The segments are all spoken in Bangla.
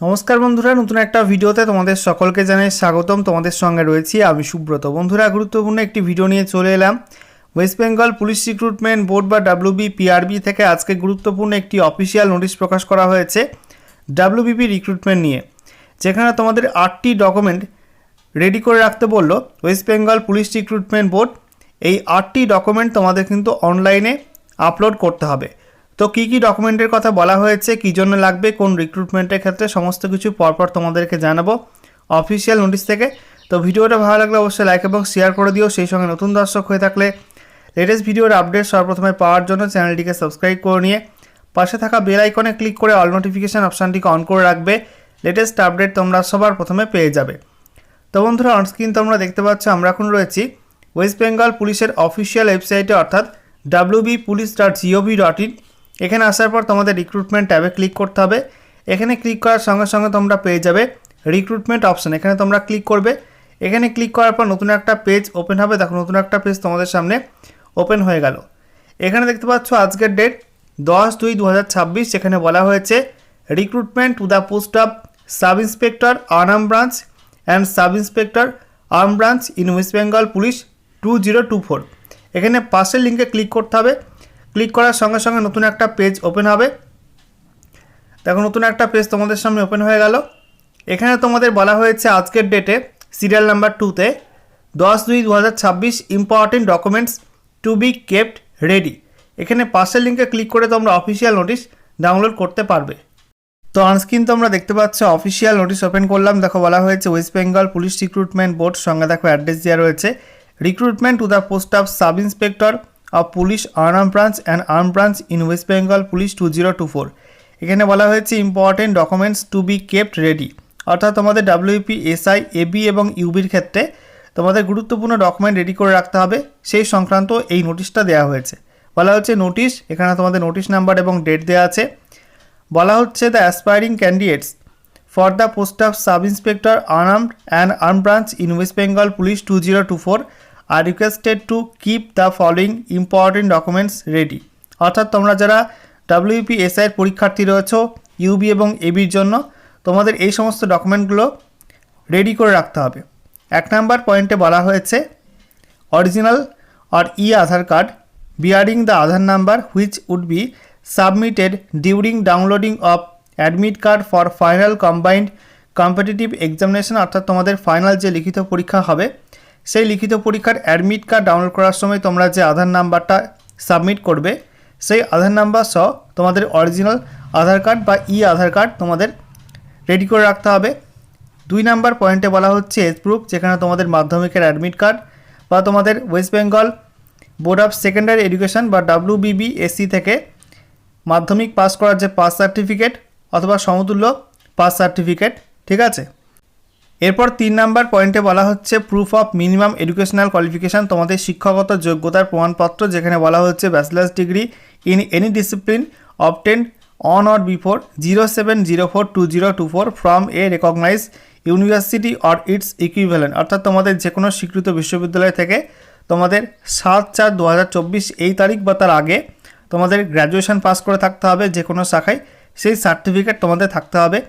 নমস্কার বন্ধুরা, নতুন একটা ভিডিওতে তোমাদের সকলকে জানাই স্বাগতম। তোমাদের সঙ্গে রয়েছি আমি সুব্রত। বন্ধুরা, গুরুত্বপূর্ণ একটি ভিডিও নিয়ে চলে এলাম। West Bengal police recruitment board বা WBPRB থেকে আজকে গুরুত্বপূর্ণ একটি অফিসিয়াল নোটিশ প্রকাশ করা হয়েছে WBP রিক্রুটমেন্ট নিয়ে, যেখানে তোমাদের 8টি ডকুমেন্ট রেডি করে রাখতে বললো West Bengal police recruitment board. এই 8টি ডকুমেন্ট তোমাদের কিন্তু অনলাইনে আপলোড করতে হবে। তো কী কী ডকুমেন্টের কথা বলা হয়েছে, কী জন্য লাগবে, কোন রিক্রুটমেন্টের ক্ষেত্রে, সমস্ত কিছু পরপর তোমাদেরকে জানাবো অফিসিয়াল নোটিশ থেকে। তো ভিডিওটা ভালো লাগলে অবশ্যই লাইক এবং শেয়ার করে দিও। সেই সঙ্গে নতুন দর্শক হয়ে থাকলে লেটেস্ট ভিডিওর আপডেট সর্বপ্রথমে পাওয়ার জন্য চ্যানেলটিকে সাবস্ক্রাইব করে নিয়ে পাশে থাকা বেল আইকনে ক্লিক করে অল নোটিফিকেশান অপশানটিকে অন করে রাখবে। লেটেস্ট আপডেট তোমরা সবার প্রথমে পেয়ে যাবে। তো বন্ধুরা, অনস্ক্রিন তোমরা দেখতে পাচ্ছ আমরা এখন রয়েছি ওয়েস্ট বেঙ্গল পুলিশের অফিসিয়াল ওয়েবসাইটে, অর্থাৎ wbpolice.gov.in। এখানে আসার পর তোমাদের রিক্রুটমেন্ট ট্যাবে ক্লিক করতে হবে। এখানে ক্লিক করার সঙ্গে সঙ্গে তোমরা পেয়ে যাবে রিক্রুটমেন্ট অপশন। এখানে তোমরা ক্লিক করবে। এখানে ক্লিক করার পর নতুন একটা পেজ ওপেন হবে। দেখো, নতুন একটা পেজ তোমাদের সামনে ওপেন হয়ে গেল। এখানে দেখতে পাচ্ছ আজকের ডেট 10/2/2026। এখানে বলা হয়েছে recruitment to the post of sub inspector arm branch and sub inspector arm branch in West Bengal police 2024। এখানে পাশের লিঙ্কে ক্লিক করতে হবে। ক্লিক করার সঙ্গে সঙ্গে নতুন একটা পেজ ওপেন হবে। দেখো, নতুন একটা পেজ তোমাদের সামনে ওপেন হয়ে গেল। এখানে তোমাদের বলা হয়েছে আজকের ডেটে সিরিয়াল নাম্বার 2তে 10/2/2026 important documents to be kept ready. এখানে পাশের লিঙ্কে ক্লিক করে তোমরা অফিসিয়াল নোটিশ ডাউনলোড করতে পারবে। তো অনস্ক্রিন তোমরা দেখতে পাচ্ছ অফিসিয়াল নোটিশ ওপেন করলাম। দেখো, বলা হয়েছে West Bengal police recruitment board, সঙ্গে দেখো অ্যাড্রেস দেওয়া রয়েছে recruitment to the post of sub inspector of police arm branch and arm branch in West Bengal police 2024। এখানে বলা হয়েছে important documents to be kept ready, অর্থাৎ তোমাদের WP, SI, AB এবং UBর ক্ষেত্রে তোমাদের গুরুত্বপূর্ণ ডকুমেন্ট রেডি করে রাখতে হবে, সেই সংক্রান্ত এই নোটিশটা দেওয়া হয়েছে। বলা হচ্ছে নোটিশ, এখানে তোমাদের নোটিশ নাম্বার এবং ডেট দেওয়া আছে। বলা হচ্ছে the aspiring candidates for the post of sub inspector armed and arm branch in West Bengal police 2024 are requested to keep the following important documents ready. অর্থাৎ তোমরা যারা WP, SI এর পরীক্ষার্থী রয়েছ, UB এবং ABর জন্য তোমাদের এই সমস্ত ডকুমেন্টগুলো রেডি করে রাখতে হবে। 1 নাম্বার পয়েন্টে বলা হয়েছে অরিজিনাল আর Aadhaar card bearing the Aadhaar number which would be submitted during downloading of admit card for final combined competitive examination. অর্থাৎ তোমাদের ফাইনাল যে লিখিত পরীক্ষা হবে, সেই লিখিত পরীক্ষার অ্যাডমিট কার্ড ডাউনলোড করার সময় তোমরা যে আধার নাম্বারটা সাবমিট করবে, সেই আধার নাম্বার সহ তোমাদের অরিজিনাল আধার কার্ড বা আধার কার্ড তোমাদের রেডি করে রাখতে হবে। 2 নাম্বার পয়েন্টে বলা হচ্ছে এজ প্রুফ, যেখানে তোমাদের মাধ্যমিকের অ্যাডমিট কার্ড বা তোমাদের West Bengal board of secondary education বা WBBSC থেকে মাধ্যমিক পাস করার যে পাস সার্টিফিকেট অথবা সমতুল্য পাস সার্টিফিকেট, ঠিক আছে। এরপর 3 নাম্বার পয়েন্টে বলা হচ্ছে proof of minimum educational qualification, তোমাদের শিক্ষাগত যোগ্যতার প্রমাণপত্র, যেখানে বলা হচ্ছে bachelor's degree in any discipline obtained on or before 07/04/2024 from a recognise university or its equivalent. অর্থাৎ তোমাদের যে কোনো স্বীকৃত বিশ্ববিদ্যালয় থেকে তোমাদের 7/4/2024 এই তারিখ বা তার আগে তোমাদের গ্র্যাজুয়েশন পাস করে থাকতে হবে যে কোনো শাখায়, সেই সার্টিফিকেট তোমাদের থাকতে হবে।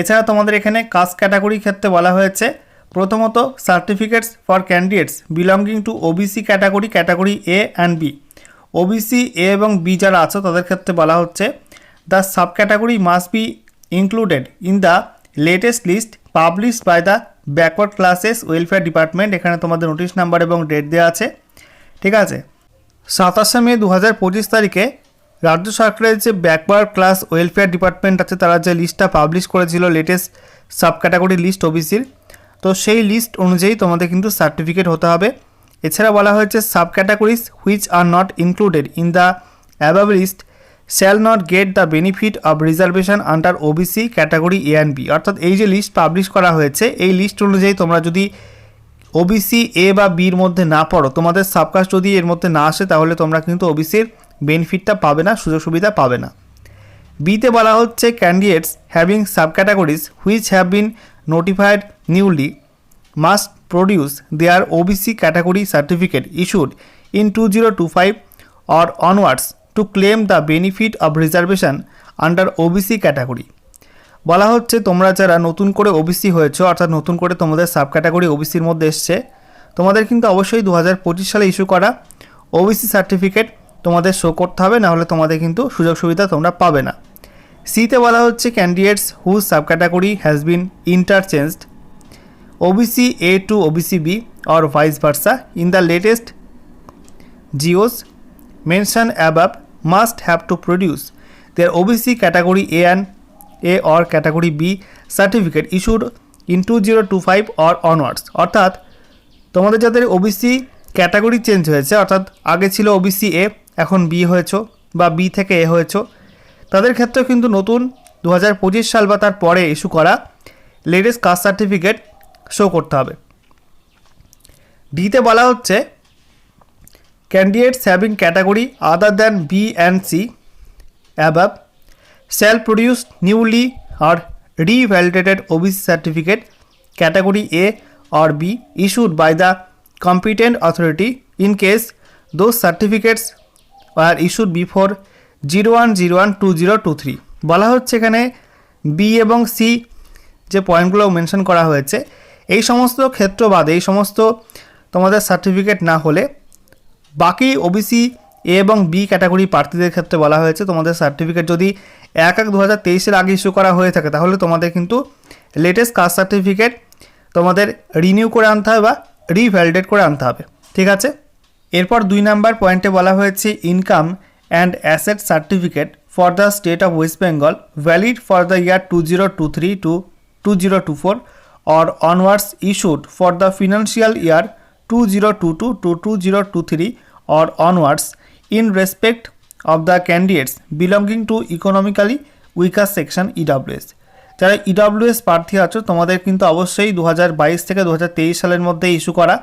এছাড়া তোমাদের এখানে কাস্ট ক্যাটাগরির ক্ষেত্রে বলা হয়েছে প্রথমত certificates for candidates belonging to OBC category A and B। OBC A এবং B যারা আছো তাদের ক্ষেত্রে বলা হচ্ছে the sub category must be included in the latest list published by the backward classes welfare department. এখানে তোমাদের নোটিশ নাম্বার এবং ডেট দেওয়া আছে, ঠিক আছে। 27শে মে 2025 তারিখে রাজ্য সরকারের যে ব্যাকওয়ার্ড ক্লাস ওয়েলফেয়ার ডিপার্টমেন্ট আছে, তারা যে লিস্টটা পাবলিশ করেছিল লেটেস্ট সাব ক্যাটাগরি লিস্ট OBCর, তো সেই লিস্ট অনুযায়ী তোমাদের কিন্তু সার্টিফিকেট হতে হবে। এছাড়া বলা হয়েছে sub categories which are not included in the above list shall not get the benefit of reservation under OBC category A and B। অর্থাৎ এই যে লিস্ট পাবলিশ করা হয়েছে, এই লিস্ট অনুযায়ী তোমরা যদি OBC A বা Bর মধ্যে না পড়ো, তোমাদের সাবকাস্ট যদি এর মধ্যে না আসে, তাহলে তোমরা কিন্তু OBCর বেনিফিটটা পাবে না, সুযোগ সুবিধা পাবে না। বিতে বলা হচ্ছে candidates having sub categories which have been notified newly must produce their OBC category certificate issued in 2025 or onwards to claim the benefit of reservation under OBC category। বলা হচ্ছে তোমরা যারা নতুন করে ওবিসি হয়েছো, অর্থাৎ নতুন করে তোমাদের সাব ক্যাটাগরি ওবিসির মধ্যে এসছে, তোমাদের কিন্তু অবশ্যই 2025 সালে ইস্যু করা ওবিসি সার্টিফিকেট তোমাদের শো করতে হবে, না হলে তোমাদের কিন্তু সুযোগ সুবিধা তোমরা পাবে না। সিতে বলা হচ্ছে candidates whose sub category has been interchanged OBC A to OBC B or vice versa in the latest GOs mentioned above must have to produce their OBC category A or category B certificate issued in 2025 or onwards। অর্থাৎ তোমাদের যাদের ওবিসি ক্যাটাগরি চেঞ্জ হয়েছে, অর্থাৎ আগে ছিল ওবিসি এ, এখন বি হয়েছো বা বি থেকে এ হয়েছো, তাদের ক্ষেত্রে কিন্তু নতুন 2025 সাল বা তার পরে ইস্যু করা লেটেস্ট কাস্ট সার্টিফিকেট শো করতে হবে। ডিতে বলা হচ্ছে candidates having category other than B and C above shall produce newly or revalidated OBC certificate category A or B issued by the competent authority in case those certificates were issued before 01/01/2023। বলা হচ্ছে এখানে বি এবং সি যে পয়েন্টগুলো মেনশন করা হয়েছে, এই সমস্ত ক্ষেত্র বাদে, এই সমস্ত তোমাদের সার্টিফিকেট না হলে বাকি ওবিসি এ এবং বি ক্যাটাগরি প্রার্থীদের ক্ষেত্রে বলা হয়েছে তোমাদের সার্টিফিকেট যদি 1/1/2023 আগে ইস্যু করা হয়ে থাকে, তাহলে তোমাদের কিন্তু লেটেস্ট কাস্ট সার্টিফিকেট তোমাদের রিনিউ করে আনতে হবে বা রিভ্যালিডেট করে আনতে হবে। ঠিক আছে, এরপর 2 নাম্বার পয়েন্টে বলা হয়েছে income and asset certificate for the state of West Bengal valid for the year 2023 to 2024 or onwards issued for the financial year 2022 to 2023 or onwards in respect of the candidates belonging to economically weaker section EWS। যারা EWS প্রার্থী আছো, তোমাদের কিন্তু অবশ্যই 2022 থেকে 2023 সালের মধ্যে ইস্যু করা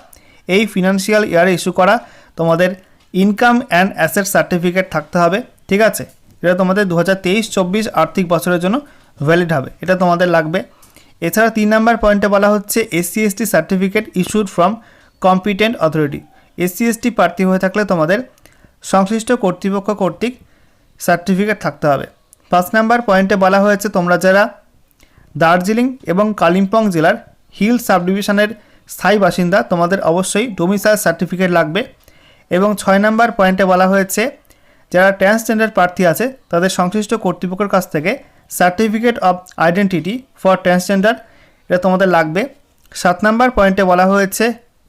এই ফিনান্সিয়াল ইয়ারে ইস্যু করা তোমাদের ইনকাম অ্যান্ড অ্যাসেট সার্টিফিকেট থাকতে হবে। ঠিক আছে, এটা তোমাদের 2023-24 আর্থিক বছরের জন্য ভ্যালিড হবে, এটা তোমাদের লাগবে। এছাড়া 3 নাম্বার পয়েন্টে বলা হচ্ছে SC/ST certificate issued from competent authority. SC/ST প্রার্থী হয়ে থাকলে তোমাদের সংশ্লিষ্ট কর্তৃপক্ষ কর্তৃক সার্টিফিকেট থাকতে হবে। 5 নাম্বার পয়েন্টে বলা হয়েছে তোমরা যারা দার্জিলিং এবং কালিম্পং জেলার হিল সাবডিভিশনের স্থায়ী বাসিন্দা, তোমাদের অবশ্যই ডোমিসাইল সার্টিফিকেট লাগবে। এবং 6 নাম্বার পয়েন্টে বলা হয়েছে যারা ট্রান্সজেন্ডার প্রার্থী আছে তাদের সংশ্লিষ্ট কর্তৃপক্ষের কাছ থেকে certificate of identity for transgender, এটা তোমাদের লাগবে। 7 নাম্বার পয়েন্টে বলা হয়েছে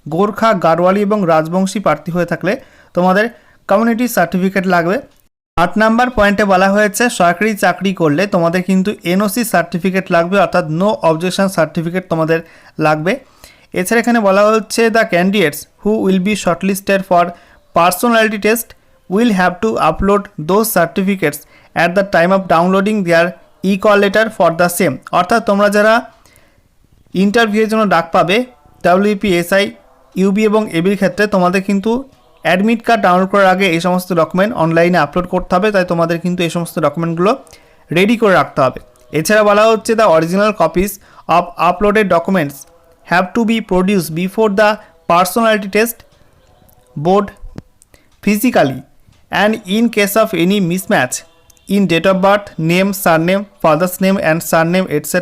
গোর্খা, গাড়োয়ালি এবং রাজবংশী প্রার্থী হয়ে থাকলে তোমাদের কমিউনিটি সার্টিফিকেট লাগবে। 8 নাম্বার পয়েন্টে বলা হয়েছে সরকারি চাকরি করলে তোমাদের কিন্তু এনওসি সার্টিফিকেট লাগবে, অর্থাৎ নো অবজেকশন সার্টিফিকেট তোমাদের লাগবে। এছাড়া এখানে বলা হচ্ছে the candidates who will be shortlisted for personality test will have to upload those certificates at the time of downloading their call letter for the same. অর্থাৎ তোমরা যারা ইন্টারভিউয়ের জন্য ডাক পাবে WP, SI, UB এবং এবির ক্ষেত্রে তোমাদের কিন্তু অ্যাডমিট কার্ড ডাউনলোড করার আগে এই সমস্ত ডকুমেন্ট অনলাইনে আপলোড করতে হবে, তাই তোমাদের কিন্তু এই সমস্ত ডকুমেন্টগুলো রেডি করে রাখতে হবে। এছাড়া বলা হচ্ছে the original copies of uploaded documents have to be produce before the personality test board physically and in case of any mismatch in date of birth, name, surname, father's name and surname etc.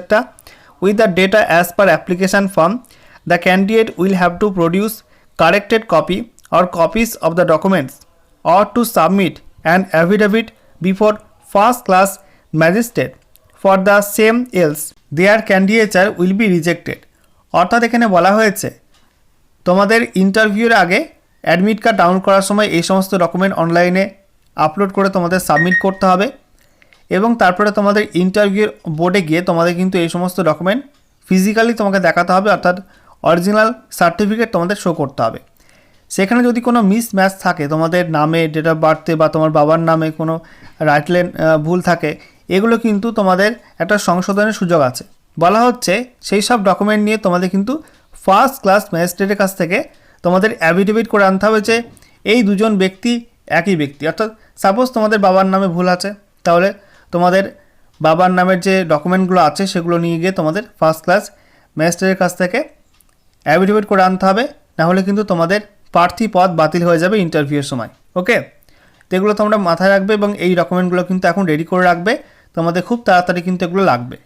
with the data as per application form, the candidate will have to produce corrected copy or copies of the documents or to submit an affidavit before first class magistrate for the same, else their candidature will be rejected। অর্থাৎ এখানে বলা হয়েছে তোমাদের ইন্টারভিউর আগে অ্যাডমিট কার্ড ডাউনলোড করার সময় এই সমস্ত ডকুমেন্ট অনলাইনে আপলোড করে তোমাদের সাবমিট করতে হবে এবং তারপরে তোমাদের ইন্টারভিউ বোর্ডে গিয়ে তোমাদের কিন্তু এই সমস্ত ডকুমেন্ট ফিজিক্যালি তোমাকে দেখাতে হবে, অর্থাৎ অরিজিনাল সার্টিফিকেট তোমাদের শো করতে হবে। সেখানে যদি কোনো মিস ম্যাচ থাকে তোমাদের নামে, ডেট অফ বার্থে বা তোমার বাবার নামে কোনো রাইট লেন ভুল থাকে, এগুলো কিন্তু তোমাদের একটা সংশোধনের সুযোগ আছে। বলা হচ্ছে সেই সব ডকুমেন্ট নিয়ে তোমাদের কিন্তু ফার্স্ট ক্লাস ম্যাজিস্ট্রেটের কাছ থেকে তোমাদের অ্যাফিডেভিট করে আনতে হবে যে এই দুজন ব্যক্তি একই ব্যক্তি। অর্থাৎ সাপোজ তোমাদের বাবার নামে ভুল আছে, তাহলে তোমাদের বাবার নামের যে ডকুমেন্টগুলো আছে সেগুলো নিয়ে গিয়ে তোমাদের ফার্স্ট ক্লাস ম্যাজিস্ট্রেটের কাছ থেকে অ্যাফিডেভিট করে আনতে হবে, নাহলে কিন্তু তোমাদের প্রার্থী পদ বাতিল হয়ে যাবে ইন্টারভিউয়ের সময়। ওকে, তো এগুলো তোমরা মাথায় রাখবে এবং এই ডকুমেন্টগুলো কিন্তু এখন রেডি করে রাখবে, তোমাদের খুব তাড়াতাড়ি কিন্তু এগুলো লাগবে।